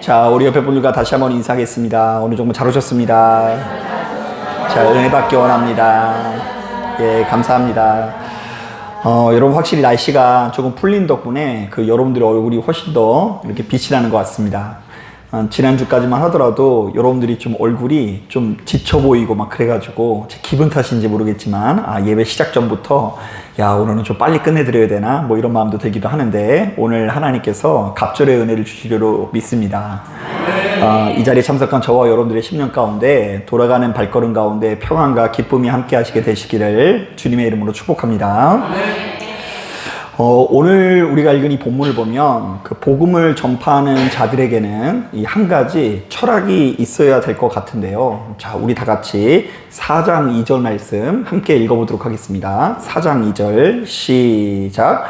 자, 우리 옆에 분들과 다시 한번 인사하겠습니다. 오늘 정말 잘 오셨습니다. 자, 은혜 받기 원합니다. 예, 감사합니다. 여러분 확실히 날씨가 조금 풀린 덕분에 여러분들의 얼굴이 훨씬 더 이렇게 빛이 나는 것 같습니다. 지난주까지만 하더라도 여러분들이 좀 얼굴이 좀 지쳐 보이고 막 그래가지고 제 기분 탓인지 모르겠지만 예배 시작 전부터 야, 오늘은 좀 빨리 끝내드려야 되나 뭐 이런 마음도 들기도 하는데 오늘 하나님께서 갑절의 은혜를 주시리로 믿습니다. 이 자리에 참석한 저와 여러분들의 10년 가운데 돌아가는 발걸음 가운데 평안과 기쁨이 함께 하시게 되시기를 주님의 이름으로 축복합니다. 오늘 우리가 읽은 이 본문을 보면 복음을 전파하는 자들에게는 이 한 가지 철학이 있어야 될 것 같은데요. 자, 우리 다 같이 4장 2절 말씀 함께 읽어보도록 하겠습니다. 4장 2절 시작.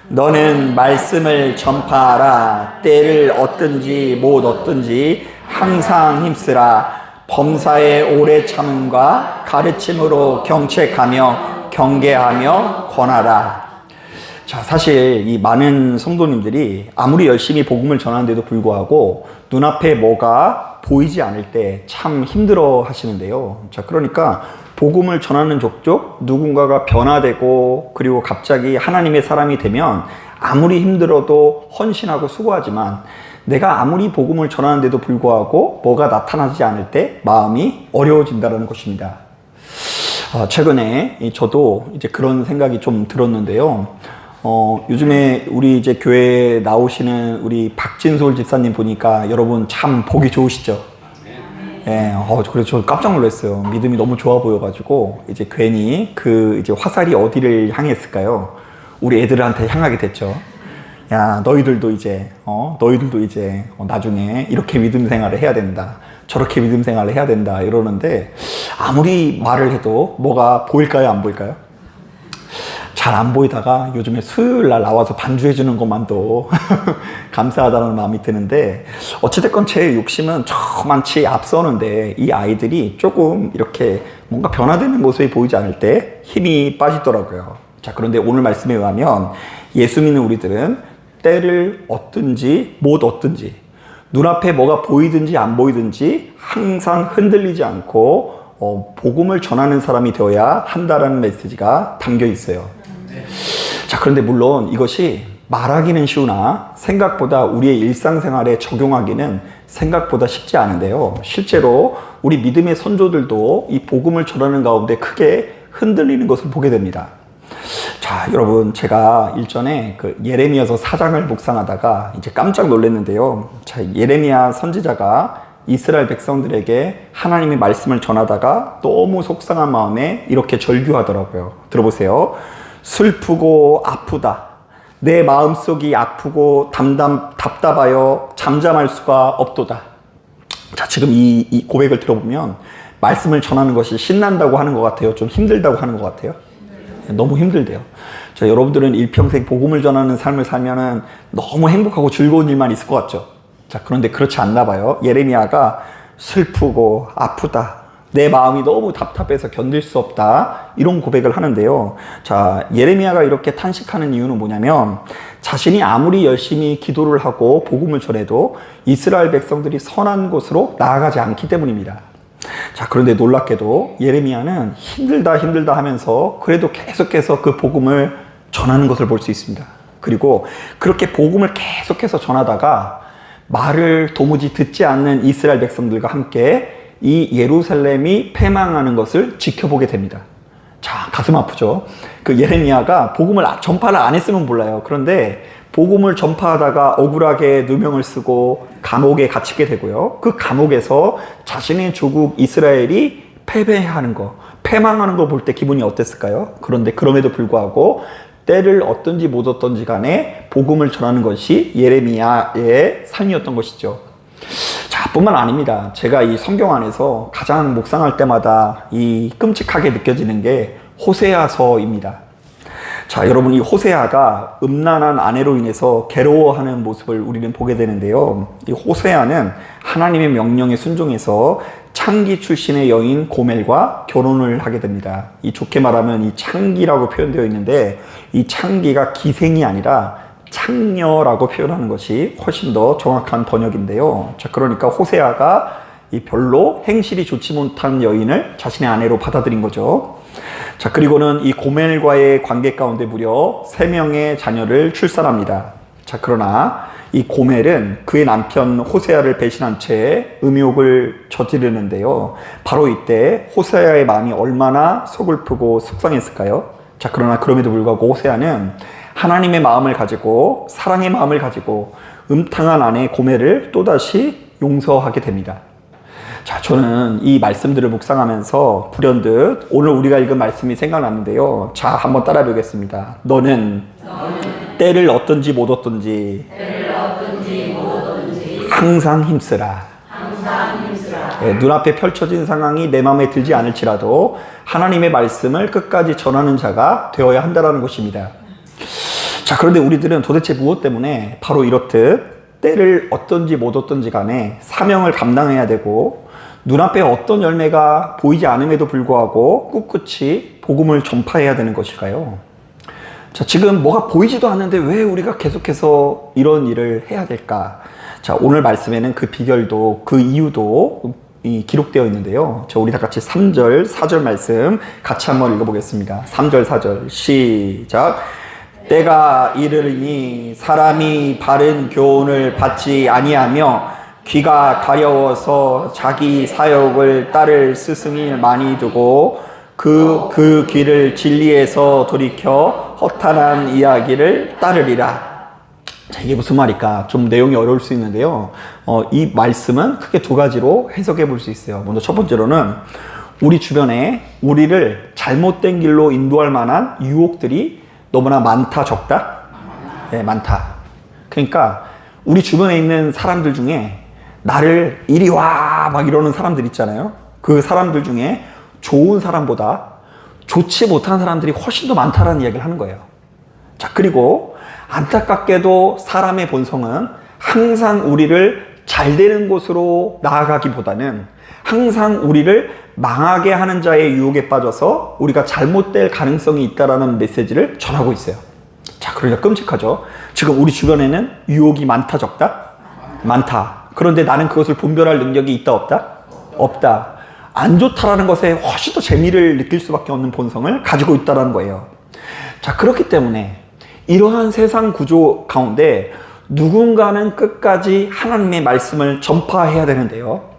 너는 말씀을 전파하라. 때를 얻든지 못 얻든지 항상 힘쓰라. 범사에 오래 참음과 가르침으로 경책하며 경계하며 권하라. 자, 사실 이 많은 성도님들이 아무리 열심히 복음을 전하는데도 불구하고 눈앞에 뭐가 보이지 않을 때 참 힘들어 하시는데요. 자, 그러니까 복음을 전하는 족족 누군가가 변화되고 그리고 갑자기 하나님의 사람이 되면 아무리 힘들어도 헌신하고 수고하지만 내가 아무리 복음을 전하는데도 불구하고 뭐가 나타나지 않을 때 마음이 어려워진다는 것입니다. 최근에 저도 이제 그런 생각이 좀 들었는데요. 요즘에 우리 이제 교회에 나오시는 우리 박진솔 집사님 보니까 여러분 참 보기 좋으시죠? 예, 그래서 저 깜짝 놀랐어요. 믿음이 너무 좋아 보여가지고, 이제 괜히 이제 화살이 어디를 향했을까요? 우리 애들한테 향하게 됐죠. 야, 너희들도 이제 나중에 이렇게 믿음 생활을 해야 된다. 저렇게 믿음 생활을 해야 된다. 이러는데, 아무리 말을 해도 뭐가 보일까요? 안 보일까요? 잘 안 보이다가 요즘에 수요일 날 나와서 반주해주는 것만도 감사하다는 마음이 드는데, 어찌됐건 제 욕심은 저만치 앞서는데 이 아이들이 조금 이렇게 뭔가 변화되는 모습이 보이지 않을 때 힘이 빠지더라고요. 자, 그런데 오늘 말씀에 의하면 예수 믿는 우리들은 때를 얻든지 못 얻든지 눈앞에 뭐가 보이든지 안 보이든지 항상 흔들리지 않고 복음을 전하는 사람이 되어야 한다라는 메시지가 담겨 있어요. 자, 그런데 물론 이것이 말하기는 쉬우나 생각보다 우리의 일상생활에 적용하기는 생각보다 쉽지 않은데요. 실제로 우리 믿음의 선조들도 이 복음을 전하는 가운데 크게 흔들리는 것을 보게 됩니다. 자, 여러분, 제가 일전에 예레미야서 4장을 묵상하다가 이제 깜짝 놀랐는데요. 자, 예레미야 선지자가 이스라엘 백성들에게 하나님의 말씀을 전하다가 너무 속상한 마음에 이렇게 절규하더라고요. 들어보세요. 슬프고 아프다. 내 마음속이 아프고 답답하여 잠잠할 수가 없도다. 자, 지금 이 고백을 들어보면 말씀을 전하는 것이 신난다고 하는 것 같아요? 좀 힘들다고 하는 것 같아요? 너무 힘들대요. 자, 여러분들은 일평생 복음을 전하는 삶을 살면은 너무 행복하고 즐거운 일만 있을 것 같죠? 자, 그런데 그렇지 않나 봐요. 예레미야가 슬프고 아프다. 내 마음이 너무 답답해서 견딜 수 없다. 이런 고백을 하는데요. 자, 예레미야가 이렇게 탄식하는 이유는 뭐냐면 자신이 아무리 열심히 기도를 하고 복음을 전해도 이스라엘 백성들이 선한 곳으로 나아가지 않기 때문입니다. 자, 그런데 놀랍게도 예레미야는 힘들다 하면서 그래도 계속해서 그 복음을 전하는 것을 볼 수 있습니다. 그리고 그렇게 복음을 계속해서 전하다가 말을 도무지 듣지 않는 이스라엘 백성들과 함께 이 예루살렘이 패망하는 것을 지켜보게 됩니다. 자, 가슴 아프죠? 예레미야가 복음을 전파를 안 했으면 몰라요. 그런데 복음을 전파하다가 억울하게 누명을 쓰고 감옥에 갇히게 되고요. 그 감옥에서 자신의 조국 이스라엘이 패배하는 거, 패망하는 거 볼 때 기분이 어땠을까요? 그런데 그럼에도 불구하고 때를 얻든지 못 얻든지 간에 복음을 전하는 것이 예레미야의 삶이었던 것이죠. 자, 뿐만 아닙니다. 제가 이 성경 안에서 가장 묵상할 때마다 이 끔찍하게 느껴지는 게 호세아서입니다. 자, 여러분, 이 호세아가 음란한 아내로 인해서 괴로워하는 모습을 우리는 보게 되는데요. 이 호세아는 하나님의 명령에 순종해서 창기 출신의 여인 고멜과 결혼을 하게 됩니다. 이 좋게 말하면 이 창기라고 표현되어 있는데 이 창기가 기생이 아니라 창녀라고 표현하는 것이 훨씬 더 정확한 번역인데요. 자, 그러니까 호세아가 이 별로 행실이 좋지 못한 여인을 자신의 아내로 받아들인 거죠. 자, 그리고는 이 고멜과의 관계 가운데 무려 3명의 자녀를 출산합니다. 자, 그러나 이 고멜은 그의 남편 호세아를 배신한 채 음욕을 저지르는데요. 바로 이때 호세아의 마음이 얼마나 서글프고 속상했을까요? 자, 그러나 그럼에도 불구하고 호세아는 하나님의 마음을 가지고 사랑의 마음을 가지고 음탕한 아내 고멜을 또다시 용서하게 됩니다. 자, 저는 이 말씀들을 묵상하면서 불현듯 오늘 우리가 읽은 말씀이 생각났는데요. 자, 한번 따라 보겠습니다. 너는 때를 얻든지 못 얻든지 항상 힘쓰라. 네, 눈앞에 펼쳐진 상황이 내 마음에 들지 않을지라도 하나님의 말씀을 끝까지 전하는 자가 되어야 한다는 것입니다. 자, 그런데 우리들은 도대체 무엇 때문에 바로 이렇듯 때를 얻든지 못 얻든지 간에 사명을 감당해야 되고 눈앞에 어떤 열매가 보이지 않음에도 불구하고 꿋꿋이 복음을 전파해야 되는 것일까요? 자, 지금 뭐가 보이지도 않는데 왜 우리가 계속해서 이런 일을 해야 될까? 자, 오늘 말씀에는 그 비결도 그 이유도 기록되어 있는데요. 자, 우리 다 같이 3절, 4절 말씀 같이 한번 읽어보겠습니다. 3절, 4절 시작. 때가 이르리니 사람이 바른 교훈을 받지 아니하며 귀가 가려워서 자기 사역을 따를 스승을 많이 두고 그 귀를 진리에서 돌이켜 허탄한 이야기를 따르리라. 자, 이게 무슨 말일까? 좀 내용이 어려울 수 있는데요. 이 말씀은 크게 2가지로 해석해 볼 수 있어요. 먼저 첫 번째로는 우리 주변에 우리를 잘못된 길로 인도할 만한 유혹들이 너무나 많다, 적다? 네, 많다. 그러니까 우리 주변에 있는 사람들 중에 나를 이리 와! 막 이러는 사람들 있잖아요. 그 사람들 중에 좋은 사람보다 좋지 못한 사람들이 훨씬 더 많다라는 이야기를 하는 거예요. 자, 그리고 안타깝게도 사람의 본성은 항상 우리를 잘 되는 곳으로 나아가기보다는 항상 우리를 망하게 하는 자의 유혹에 빠져서 우리가 잘못될 가능성이 있다라는 메시지를 전하고 있어요. 자, 그러니까 끔찍하죠. 지금 우리 주변에는 유혹이 많다, 적다? 많다. 그런데 나는 그것을 분별할 능력이 있다, 없다? 없다. 안 좋다라는 것에 훨씬 더 재미를 느낄 수밖에 없는 본성을 가지고 있다는 거예요. 자, 그렇기 때문에 이러한 세상 구조 가운데 누군가는 끝까지 하나님의 말씀을 전파해야 되는데요.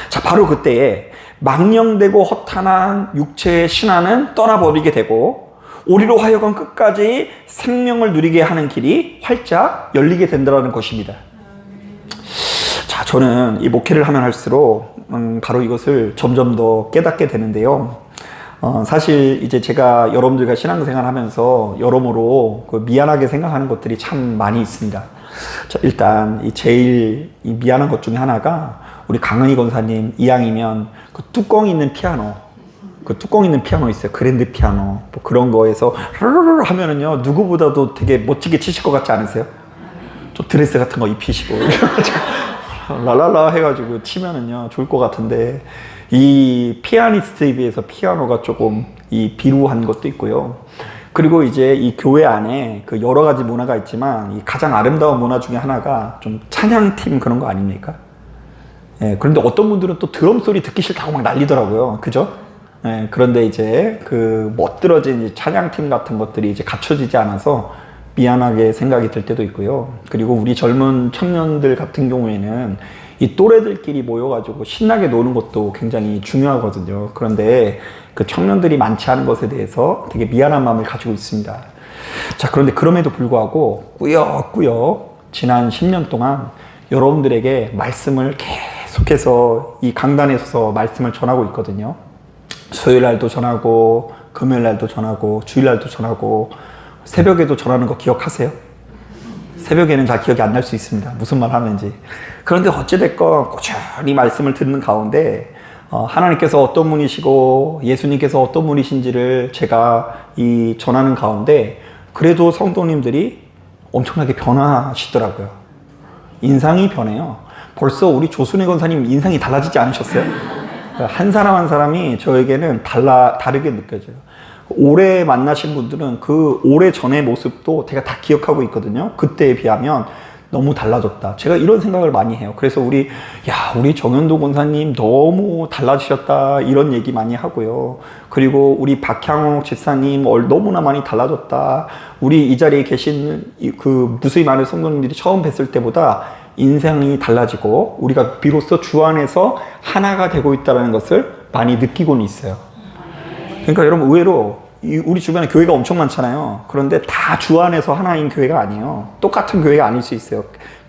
자, 바로 그때에 망령되고 허탄한 육체의 신화는 떠나버리게 되고 우리로 하여금 끝까지 생명을 누리게 하는 길이 활짝 열리게 된다는 것입니다. 자, 저는 이 목회를 하면 할수록 바로 이것을 점점 더 깨닫게 되는데요. 사실 이제 제가 여러분들과 신앙생활 하면서 여러모로 미안하게 생각하는 것들이 참 많이 있습니다. 자, 일단 제일 미안한 것 중에 하나가 우리 강은희 권사님 이왕이면 그 뚜껑 있는 피아노, 그 뚜껑 있는 피아노 있어요. 그랜드 피아노 뭐 그런 거에서 하면은요 누구보다도 되게 멋지게 치실 것 같지 않으세요? 좀 드레스 같은 거 입히시고 랄랄라 해가지고 치면은요 좋을 것 같은데 이 피아니스트에 비해서 피아노가 조금 비루한 것도 있고요. 그리고 이제 이 교회 안에 그 여러 가지 문화가 있지만 이 가장 아름다운 문화 중에 하나가 좀 찬양팀 그런 거 아닙니까? 예, 그런데 어떤 분들은 또 드럼 소리 듣기 싫다고 막 난리더라고요. 그죠? 예, 그런데 이제 그 멋들어진 찬양팀 같은 것들이 이제 갖춰지지 않아서 미안하게 생각이 들 때도 있고요. 그리고 우리 젊은 청년들 같은 경우에는 이 또래들끼리 모여가지고 신나게 노는 것도 굉장히 중요하거든요. 그런데 그 청년들이 많지 않은 것에 대해서 되게 미안한 마음을 가지고 있습니다. 자, 그런데 그럼에도 불구하고 꾸역꾸역 지난 10년 동안 여러분들에게 말씀을 계속해서 이 강단에 서서 말씀을 전하고 있거든요. 수요일 날도 전하고 금요일 날도 전하고 주일 날도 전하고 새벽에도 전하는 거 기억하세요? 새벽에는 잘 기억이 안 날 수 있습니다. 무슨 말 하는지. 그런데 어찌됐건 꾸준히 말씀을 듣는 가운데 하나님께서 어떤 분이시고 예수님께서 어떤 분이신지를 제가 전하는 가운데 그래도 성도님들이 엄청나게 변하시더라고요. 인상이 변해요. 벌써 우리 조순혜 권사님 인상이 달라지지 않으셨어요? 한 사람 한 사람이 저에게는 다르게 느껴져요. 오래 만나신 분들은 그 오래 전의 모습도 제가 다 기억하고 있거든요. 그때에 비하면 너무 달라졌다. 제가 이런 생각을 많이 해요. 그래서 우리 정현도 권사님 너무 달라지셨다 이런 얘기 많이 하고요. 그리고 우리 박향옥 집사님 너무나 많이 달라졌다. 우리 이 자리에 계신 그 무수히 많은 성도님들이 처음 뵀을 때보다 인생이 달라지고 우리가 비로소 주 안에서 하나가 되고 있다는 것을 많이 느끼고는 있어요. 그러니까 여러분 의외로 우리 주변에 교회가 엄청 많잖아요. 그런데 다 주 안에서 하나인 교회가 아니에요. 똑같은 교회가 아닐 수 있어요.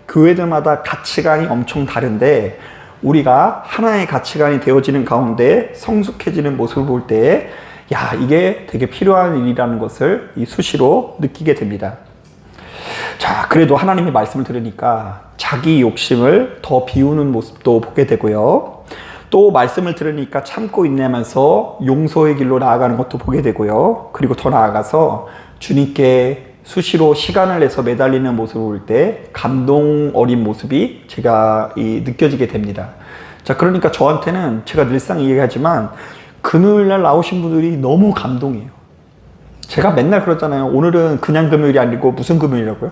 교회들마다 가치관이 엄청 다른데 우리가 하나의 가치관이 되어지는 가운데 성숙해지는 모습을 볼 때 이게 되게 필요한 일이라는 것을 수시로 느끼게 됩니다. 자, 그래도 하나님의 말씀을 들으니까 자기 욕심을 더 비우는 모습도 보게 되고요. 또 말씀을 들으니까 참고 인내하면서 용서의 길로 나아가는 것도 보게 되고요. 그리고 더 나아가서 주님께 수시로 시간을 내서 매달리는 모습을 볼 때 감동 어린 모습이 제가 느껴지게 됩니다. 자, 그러니까 저한테는 제가 늘상 얘기하지만 금요일날 나오신 분들이 너무 감동이에요. 제가 맨날 그러잖아요. 오늘은 그냥 금요일이 아니고 무슨 금요일이라고요?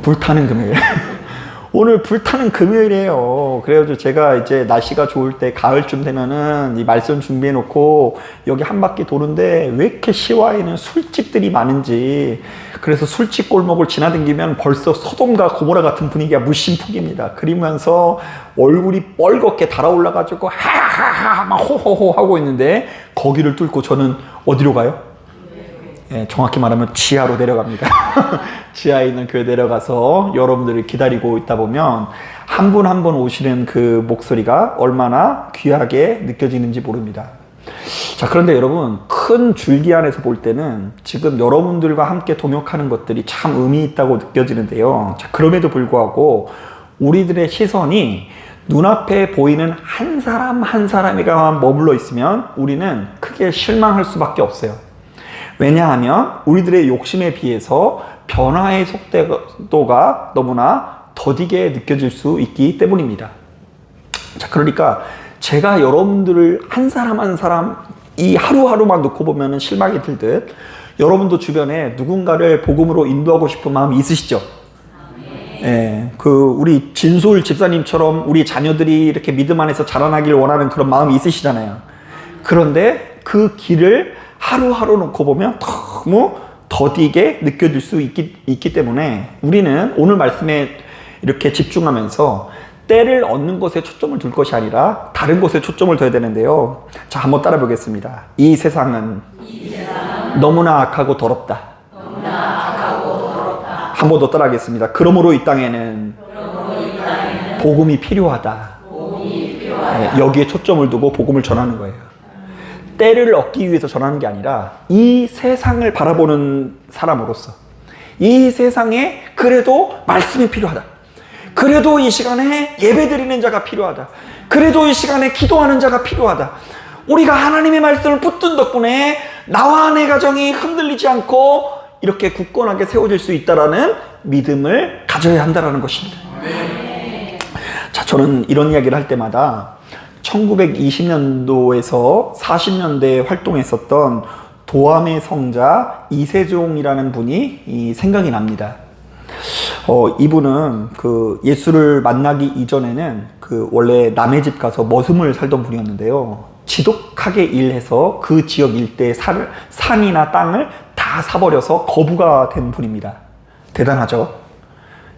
불타는 금요일. 오늘 불타는 금요일이에요. 그래가지고 제가 이제 날씨가 좋을 때 가을쯤 되면은 이 말씀 준비해 놓고 여기 한 바퀴 도는데 왜 이렇게 시와에는 술집들이 많은지, 그래서 술집 골목을 지나다니면 벌써 소돔과 고모라 같은 분위기가 무심풍입니다. 그러면서 얼굴이 뻘겋게 달아올라가지고 하하하 막 호호호 하고 있는데 거기를 뚫고 저는 어디로 가요? 예, 정확히 말하면 지하로 내려갑니다. 지하에 있는 교회 내려가서 여러분들을 기다리고 있다 보면 한 분 한 분 오시는 그 목소리가 얼마나 귀하게 느껴지는지 모릅니다. 자, 그런데 여러분, 큰 줄기 안에서 볼 때는 지금 여러분들과 함께 동역하는 것들이 참 의미 있다고 느껴지는데요. 자, 그럼에도 불구하고 우리들의 시선이 눈앞에 보이는 한 사람 한 사람에게만 머물러 있으면 우리는 크게 실망할 수밖에 없어요. 왜냐하면 우리들의 욕심에 비해서 변화의 속도가 너무나 더디게 느껴질 수 있기 때문입니다. 자, 그러니까 제가 여러분들을 한 사람 한 사람 이 하루하루만 놓고 보면 실망이 들듯 여러분도 주변에 누군가를 복음으로 인도하고 싶은 마음이 있으시죠? 예, 우리 진솔 집사님처럼 우리 자녀들이 이렇게 믿음 안에서 자라나길 원하는 그런 마음이 있으시잖아요. 그런데 그 길을 하루하루 놓고 보면 너무 더디게 느껴질 수 있기 때문에 우리는 오늘 말씀에 이렇게 집중하면서 때를 얻는 것에 초점을 둘 것이 아니라 다른 것에 초점을 둬야 되는데요. 자, 한번 따라 보겠습니다. 이 세상은 너무나 악하고 더럽다. 한 번 더 따라 하겠습니다. 그러므로 이 땅에는 복음이 필요하다. 네, 여기에 초점을 두고 복음을 전하는 거예요. 때를 얻기 위해서 전하는 게 아니라 이 세상을 바라보는 사람으로서 이 세상에 그래도 말씀이 필요하다. 그래도 이 시간에 예배드리는 자가 필요하다. 그래도 이 시간에 기도하는 자가 필요하다. 우리가 하나님의 말씀을 붙든 덕분에 나와 내 가정이 흔들리지 않고 이렇게 굳건하게 세워질 수 있다라는 믿음을 가져야 한다는 것입니다. 자, 저는 이런 이야기를 할 때마다 1920년도에서 40년대에 활동했었던 도암의 성자 이세종이라는 분이 생각이 납니다. 이분은 예수를 만나기 이전에는 원래 남의 집 가서 머슴을 살던 분이었는데요. 지독하게 일해서 그 지역 일대의 산이나 땅을 다 사버려서 거부가 된 분입니다. 대단하죠?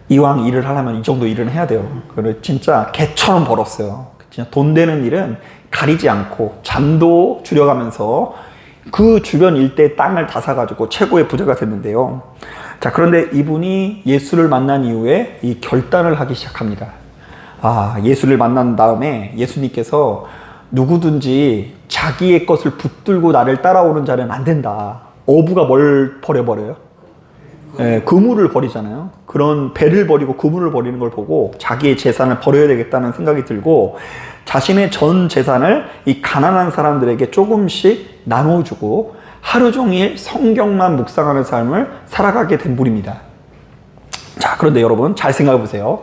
이왕 일을 하려면 이 정도 일은 해야 돼요. 그래, 진짜 개처럼 벌었어요. 진짜 돈 되는 일은 가리지 않고 잠도 줄여가면서 그 주변 일대의 땅을 다 사가지고 최고의 부자가 됐는데요. 자, 그런데 이분이 예수를 만난 이후에 이 결단을 하기 시작합니다. 예수를 만난 다음에 예수님께서 누구든지 자기의 것을 붙들고 나를 따라오는 자는 안 된다. 어부가 뭘 버려버려요? 그물을 버리잖아요. 그런 배를 버리고 그물을 버리는 걸 보고 자기의 재산을 버려야 되겠다는 생각이 들고 자신의 전 재산을 이 가난한 사람들에게 조금씩 나눠주고 하루 종일 성경만 묵상하는 삶을 살아가게 된 분입니다. 자, 그런데 여러분 잘 생각해 보세요.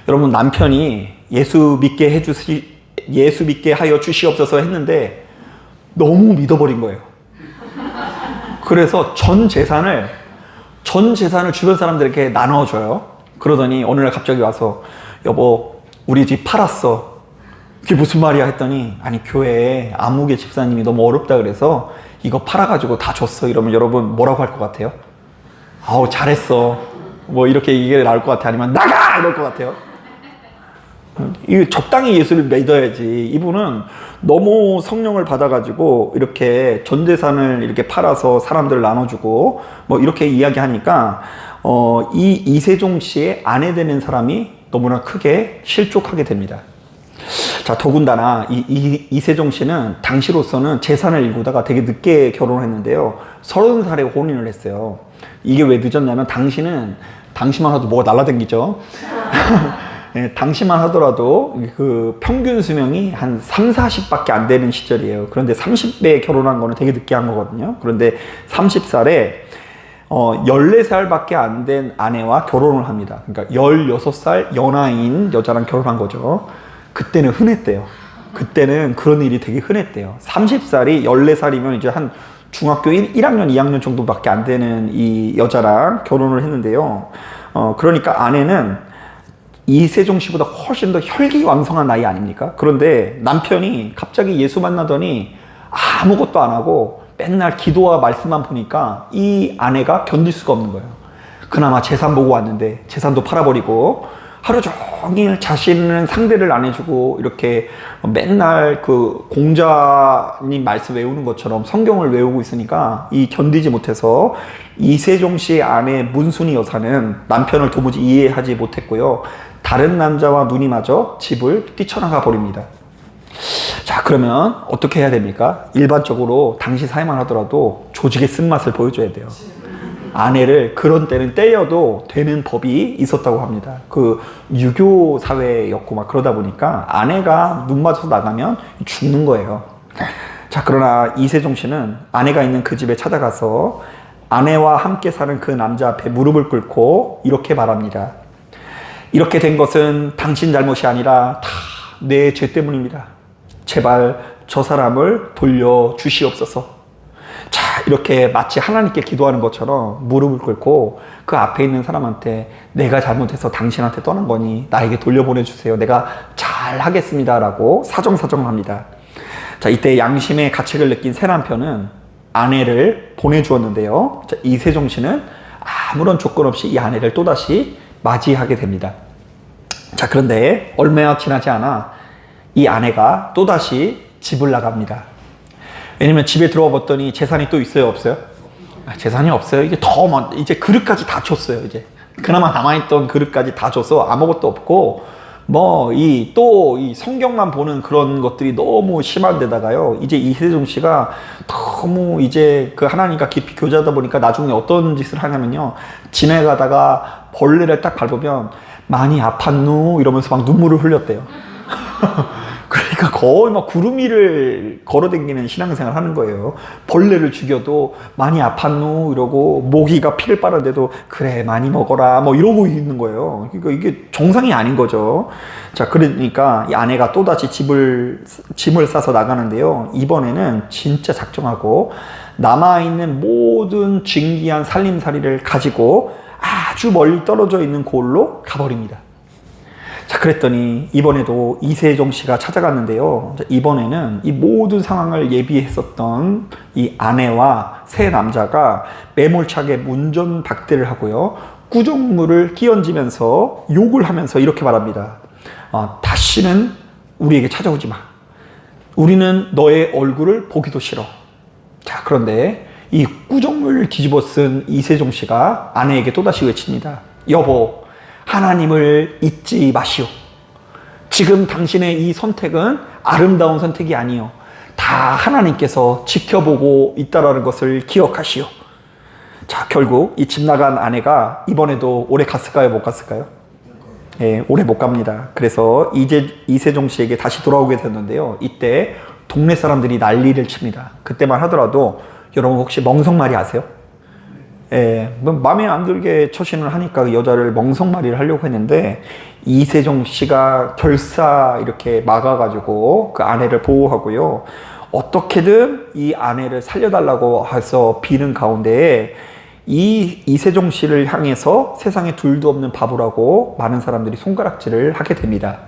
여러분 남편이 예수 믿게 하여 주시옵소서 했는데 너무 믿어버린 거예요. 그래서 전 재산을 주변 사람들에게 나눠줘요. 그러더니 어느 날 갑자기 와서 여보 우리 집 팔았어. 그게 무슨 말이야 했더니 아니 교회에 아무개 집사님이 너무 어렵다 그래서 이거 팔아가지고 다 줬어. 이러면 여러분 뭐라고 할 것 같아요? 아우 잘했어. 뭐 이렇게 얘기가 나올 것 같아? 아니면 나가! 이럴 것 같아요? 이 적당히 예수를 믿어야지. 이분은 너무 성령을 받아가지고 이렇게 전 재산을 이렇게 팔아서 사람들을 나눠주고 뭐 이렇게 이야기하니까 이 이세종 씨의 아내 되는 사람이 너무나 크게 실족하게 됩니다. 자, 더군다나 이세종 씨는 당시로서는 재산을 일구다가 되게 늦게 결혼을 했는데요. 30살에 혼인을 했어요. 이게 왜 늦었냐면 당시만 하도 뭐가 날라다니죠. 네, 당시만 하더라도 그 평균 수명이 한 3, 40밖에 안 되는 시절이에요. 그런데 30대에 결혼한 거는 되게 늦게 한 거거든요. 그런데 30살에 14살밖에 안 된 아내와 결혼을 합니다. 그러니까 16살 연하인 여자랑 결혼한 거죠. 그때는 흔했대요. 그때는 그런 일이 되게 흔했대요. 30살이 14살이면 이제 한 중학교 1학년, 2학년 정도밖에 안 되는 이 여자랑 결혼을 했는데요. 그러니까 아내는 이세종 씨보다 훨씬 더 혈기왕성한 나이 아닙니까? 그런데 남편이 갑자기 예수 만나더니 아무것도 안 하고 맨날 기도와 말씀만 보니까 이 아내가 견딜 수가 없는 거예요. 그나마 재산 보고 왔는데 재산도 팔아버리고 하루 종일 자신은 상대를 안 해주고 이렇게 맨날 그 공자님 말씀 외우는 것처럼 성경을 외우고 있으니까 이 견디지 못해서 이세종 씨의 아내 문순이 여사는 남편을 도무지 이해하지 못했고요. 다른 남자와 눈이 맞아 집을 뛰쳐나가 버립니다. 자, 그러면 어떻게 해야 됩니까? 일반적으로 당시 사회만 하더라도 조직의 쓴맛을 보여줘야 돼요. 아내를 그런 때는 때려도 되는 법이 있었다고 합니다. 그 유교 사회였고 막 그러다 보니까 아내가 눈 맞아서 나가면 죽는 거예요. 자, 그러나 이세종 씨는 아내가 있는 그 집에 찾아가서 아내와 함께 사는 그 남자 앞에 무릎을 꿇고 이렇게 말합니다. 이렇게 된 것은 당신 잘못이 아니라 다 내 죄 때문입니다. 제발 저 사람을 돌려주시옵소서. 자, 이렇게 마치 하나님께 기도하는 것처럼 무릎을 꿇고 그 앞에 있는 사람한테 내가 잘못해서 당신한테 떠난 거니 나에게 돌려보내주세요. 내가 잘 하겠습니다. 라고 사정사정합니다. 자, 이때 양심의 가책을 느낀 새 남편은 아내를 보내주었는데요. 자, 이세종 씨는 아무런 조건 없이 이 아내를 또다시 맞이하게 됩니다. 자, 그런데 얼마 지나지 않아 이 아내가 또다시 집을 나갑니다. 왜냐면 집에 들어와 봤더니 재산이 또 있어요, 없어요? 재산이 없어요. 이게 이제 그릇까지 다 줬어요, 이제. 그나마 남아있던 그릇까지 다 줘서 아무것도 없고, 이 성경만 보는 그런 것들이 너무 심한 데다가요. 이제 이세종 씨가 너무 이제 그 하나님과 깊이 교제하다 보니까 나중에 어떤 짓을 하냐면요. 지나가다가 벌레를 딱 밟으면 많이 아팠누? 이러면서 막 눈물을 흘렸대요. 그러니까 거의 막 구름 위를 걸어다니는 신앙생활 하는 거예요. 벌레를 죽여도 많이 아팠누? 이러고 모기가 피를 빨아대도 그래 많이 먹어라 뭐 이러고 있는 거예요. 그러니까 이게 정상이 아닌 거죠. 자, 그러니까 이 아내가 또다시 짐을 싸서 나가는데요. 이번에는 진짜 작정하고 남아있는 모든 진귀한 살림살이를 가지고 아주 멀리 떨어져 있는 곳으로 가버립니다. 자, 그랬더니 이번에도 이세종 씨가 찾아갔는데요. 이번에는 이 모든 상황을 예비했었던 이 아내와 새 남자가 매몰차게 문전박대를 하고요. 꾸정물을 끼얹으면서 욕을 하면서 이렇게 말합니다. 다시는 우리에게 찾아오지 마. 우리는 너의 얼굴을 보기도 싫어. 자, 그런데 이 꾸정물을 뒤집어 쓴 이세종 씨가 아내에게 또다시 외칩니다. 여보, 하나님을 잊지 마시오. 지금 당신의 이 선택은 아름다운 선택이 아니요. 다 하나님께서 지켜보고 있다라는 것을 기억하시오. 자, 결국 이 집 나간 아내가 이번에도 오래 갔을까요? 못 갔을까요? 예, 오래 못 갑니다. 그래서 이세종 씨에게 다시 돌아오게 됐는데요. 이때 동네 사람들이 난리를 칩니다. 그때만 하더라도 여러분 혹시 멍석말이 아세요? 예, 마음에 안 들게 처신을 하니까 그 여자를 멍석말이를 하려고 했는데 이세종 씨가 결사 이렇게 막아가지고 그 아내를 보호하고요. 어떻게든 이 아내를 살려달라고 해서 비는 가운데에 이 이세종 씨를 향해서 세상에 둘도 없는 바보라고 많은 사람들이 손가락질을 하게 됩니다.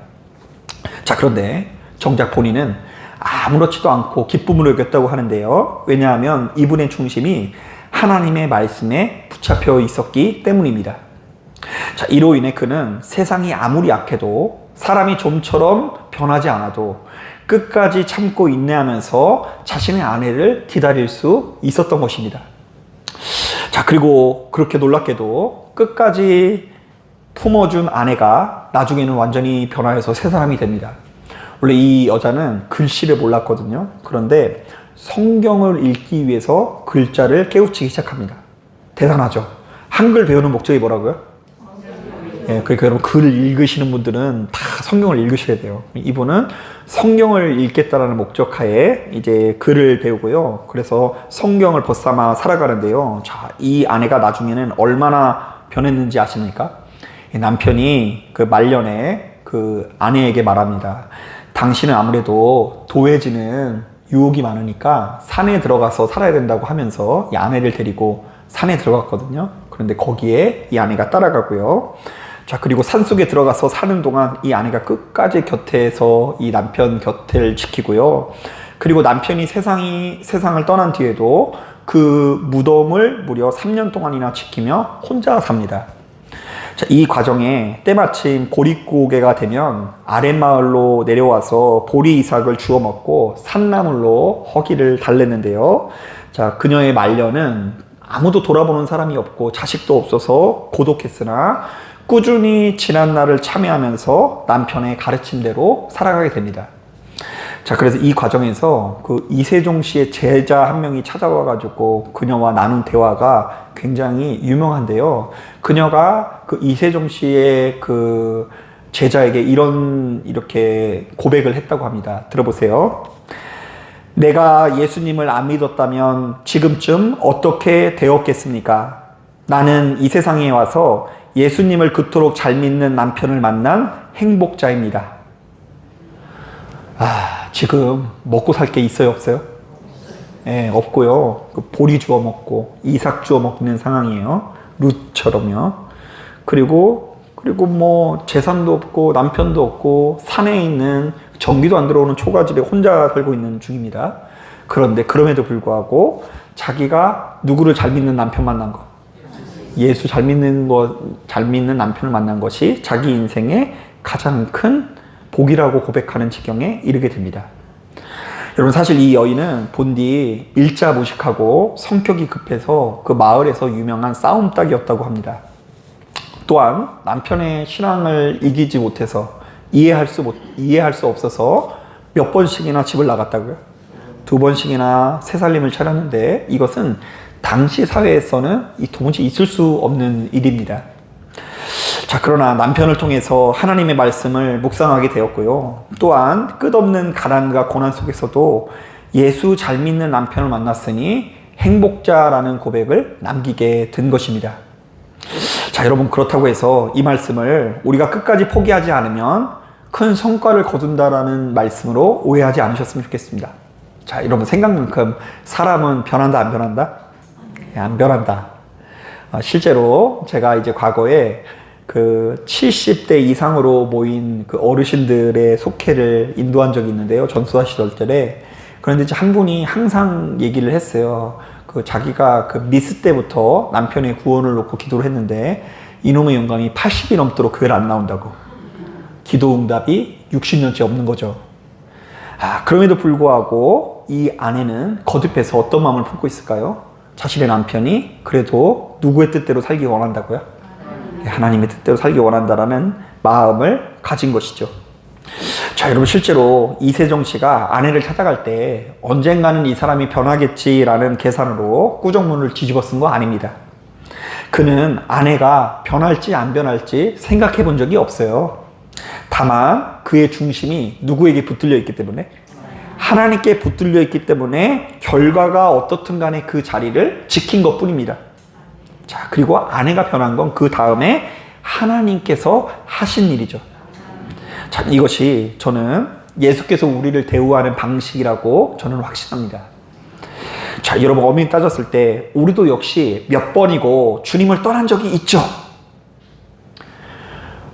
자, 그런데 정작 본인은 아무렇지도 않고 기쁨을 여겼다고 하는데요. 왜냐하면 이분의 중심이 하나님의 말씀에 붙잡혀 있었기 때문입니다. 자, 이로 인해 그는 세상이 아무리 악해도 사람이 좀처럼 변하지 않아도 끝까지 참고 인내하면서 자신의 아내를 기다릴 수 있었던 것입니다. 자, 그리고 그렇게 놀랍게도 끝까지 품어준 아내가 나중에는 완전히 변화해서 새 사람이 됩니다. 원래 이 여자는 글씨를 몰랐거든요. 그런데 성경을 읽기 위해서 글자를 깨우치기 시작합니다. 대단하죠? 한글 배우는 목적이 뭐라고요? 그러니까 여러분 글을 읽으시는 분들은 다 성경을 읽으셔야 돼요. 이분은 성경을 읽겠다라는 목적하에 이제 글을 배우고요. 그래서 성경을 벗삼아 살아가는데요. 자, 이 아내가 나중에는 얼마나 변했는지 아십니까? 남편이 그 말년에 그 아내에게 말합니다. 당신은 아무래도 도회지는 유혹이 많으니까 산에 들어가서 살아야 된다고 하면서 이 아내를 데리고 산에 들어갔거든요. 그런데 거기에 이 아내가 따라가고요. 자, 그리고 산속에 들어가서 사는 동안 이 아내가 끝까지 곁에서 이 남편 곁을 지키고요. 그리고 남편이 세상을 떠난 뒤에도 그 무덤을 무려 3년 동안이나 지키며 혼자 삽니다. 자, 이 과정에 때마침 보릿고개가 되면 아랫마을로 내려와서 보리 이삭을 주워 먹고 산나물로 허기를 달랬는데요. 자, 그녀의 말년은 아무도 돌아보는 사람이 없고 자식도 없어서 고독했으나 꾸준히 지난 날을 참여하면서 남편의 가르침대로 살아가게 됩니다. 자, 그래서 이 과정에서 그 이세종 씨의 제자 한 명이 찾아와가지고 그녀와 나눈 대화가 굉장히 유명한데요. 그녀가 그 이세종 씨의 그 제자에게 이렇게 고백을 했다고 합니다. 들어보세요. 내가 예수님을 안 믿었다면 지금쯤 어떻게 되었겠습니까? 나는 이 세상에 와서 예수님을 그토록 잘 믿는 남편을 만난 행복자입니다. 지금 먹고 살 게 있어요, 없어요? 네, 없고요. 보리 주워 먹고 이삭 주워 먹는 상황이에요. 룻처럼요. 그리고 뭐 재산도 없고 남편도 없고 산에 있는 전기도 안 들어오는 초가집에 혼자 살고 있는 중입니다. 그런데 그럼에도 불구하고 자기가 누구를 잘 믿는 남편 만난 거, 예수 잘 믿는 남편을 만난 것이 자기 인생의 가장 큰 복이라고 고백하는 지경에 이르게 됩니다. 여러분, 사실 이 여인은 본디 일자무식하고 성격이 급해서 그 마을에서 유명한 싸움닭이었다고 합니다. 또한 남편의 신앙을 이기지 못해서 이해할 수 없어서 몇 번씩이나 집을 나갔다고요? 2번씩이나 새살림을 차렸는데 이것은 당시 사회에서는 도무지 있을 수 없는 일입니다. 자, 그러나 남편을 통해서 하나님의 말씀을 묵상하게 되었고요. 또한 끝없는 가난과 고난 속에서도 예수 잘 믿는 남편을 만났으니 행복자라는 고백을 남기게 된 것입니다. 자, 여러분, 그렇다고 해서 이 말씀을 우리가 끝까지 포기하지 않으면 큰 성과를 거둔다라는 말씀으로 오해하지 않으셨으면 좋겠습니다. 자, 여러분, 생각만큼 사람은 변한다, 안 변한다? 안 변한다. 실제로 제가 이제 과거에 그 70대 이상으로 모인 그 어르신들의 속회를 인도한 적이 있는데요. 전수화 시절 때. 그런데 이제 한 분이 항상 얘기를 했어요. 그 자기가 그 미스 때부터 남편의 구원을 놓고 기도를 했는데 이놈의 영감이 80이 넘도록 교회를 안 나온다고. 기도 응답이 60년째 없는 거죠. 그럼에도 불구하고 이 아내는 거듭해서 어떤 마음을 품고 있을까요? 자신의 남편이 그래도 누구의 뜻대로 살기 원한다고요? 하나님의 뜻대로 살기 원한다라는 마음을 가진 것이죠. 자, 여러분, 실제로 이세종 씨가 아내를 찾아갈 때 언젠가는 이 사람이 변하겠지라는 계산으로 꾸정문을 뒤집어 쓴 거 아닙니다. 그는 아내가 변할지 안 변할지 생각해 본 적이 없어요. 다만 그의 중심이 누구에게 붙들려 있기 때문에, 하나님께 붙들려 있기 때문에 결과가 어떻든 간에 그 자리를 지킨 것 뿐입니다. 자, 그리고 아내가 변한 건 그 다음에 하나님께서 하신 일이죠. 자, 이것이 저는 예수께서 우리를 대우하는 방식이라고 저는 확신합니다. 자, 여러분 엄연히 따졌을 때 우리도 역시 몇 번이고 주님을 떠난 적이 있죠.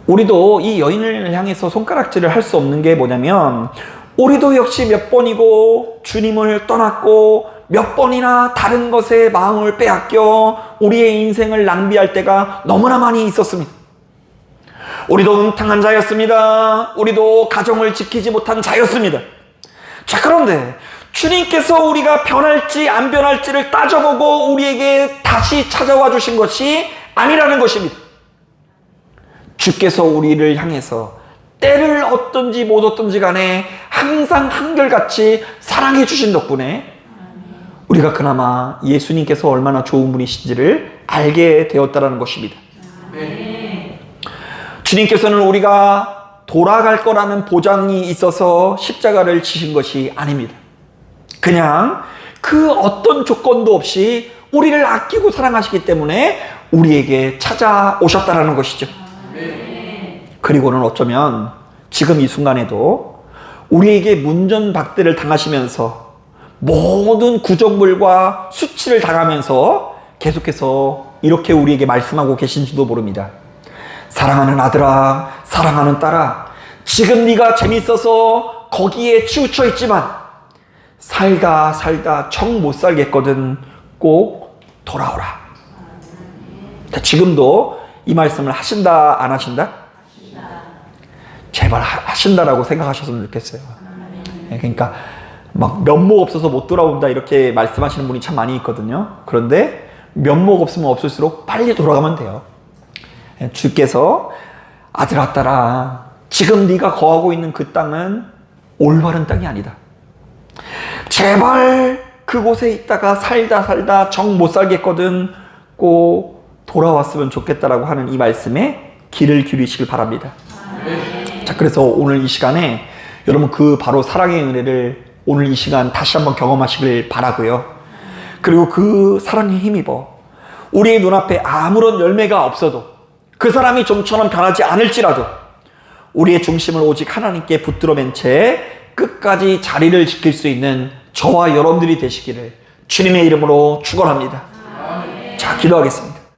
우리도 이 여인을 향해서 손가락질을 할 수 없는 게 뭐냐면 우리도 역시 몇 번이고 주님을 떠났고 몇 번이나 다른 것에 마음을 빼앗겨 우리의 인생을 낭비할 때가 너무나 많이 있었습니다. 우리도 음탕한 자였습니다. 우리도 가정을 지키지 못한 자였습니다. 자, 그런데 주님께서 우리가 변할지 안 변할지를 따져보고 우리에게 다시 찾아와 주신 것이 아니라는 것입니다. 주께서 우리를 향해서 때를 얻든지 못 얻든지 간에 항상 한결같이 사랑해 주신 덕분에 우리가 그나마 예수님께서 얼마나 좋은 분이신지를 알게 되었다는 것입니다. 주님께서는 우리가 돌아갈 거라는 보장이 있어서 십자가를 지신 것이 아닙니다. 그냥 그 어떤 조건도 없이 우리를 아끼고 사랑하시기 때문에 우리에게 찾아오셨다는 것이죠. 그리고는 어쩌면 지금 이 순간에도 우리에게 문전박대를 당하시면서 모든 구정물과 수치를 당하면서 계속해서 이렇게 우리에게 말씀하고 계신지도 모릅니다. 사랑하는 아들아, 사랑하는 딸아, 지금 네가 재밌어서 거기에 치우쳐 있지만 살다 정 못 살겠거든. 꼭 돌아오라. 지금도 이 말씀을 하신다 안 하신다? 제발 하신다라고 생각하셨으면 좋겠어요. 그러니까 막 면목 없어서 못 돌아온다 이렇게 말씀하시는 분이 참 많이 있거든요. 그런데 면목 없으면 없을수록 빨리 돌아가면 돼요. 주께서 아들아 딸아, 지금 네가 거하고 있는 그 땅은 올바른 땅이 아니다. 제발 그곳에 있다가 살다 정 못 살겠거든. 꼭 돌아왔으면 좋겠다라고 하는 이 말씀에 귀를 기울이시길 바랍니다. 자, 그래서 오늘 이 시간에 여러분 그 바로 사랑의 은혜를 오늘 이 시간 다시 한번 경험하시길 바라고요. 그리고 그 사랑에 힘입어 우리의 눈앞에 아무런 열매가 없어도 그 사람이 좀처럼 변하지 않을지라도 우리의 중심을 오직 하나님께 붙들어 맨 채 끝까지 자리를 지킬 수 있는 저와 여러분들이 되시기를 주님의 이름으로 축원합니다. 자, 기도하겠습니다.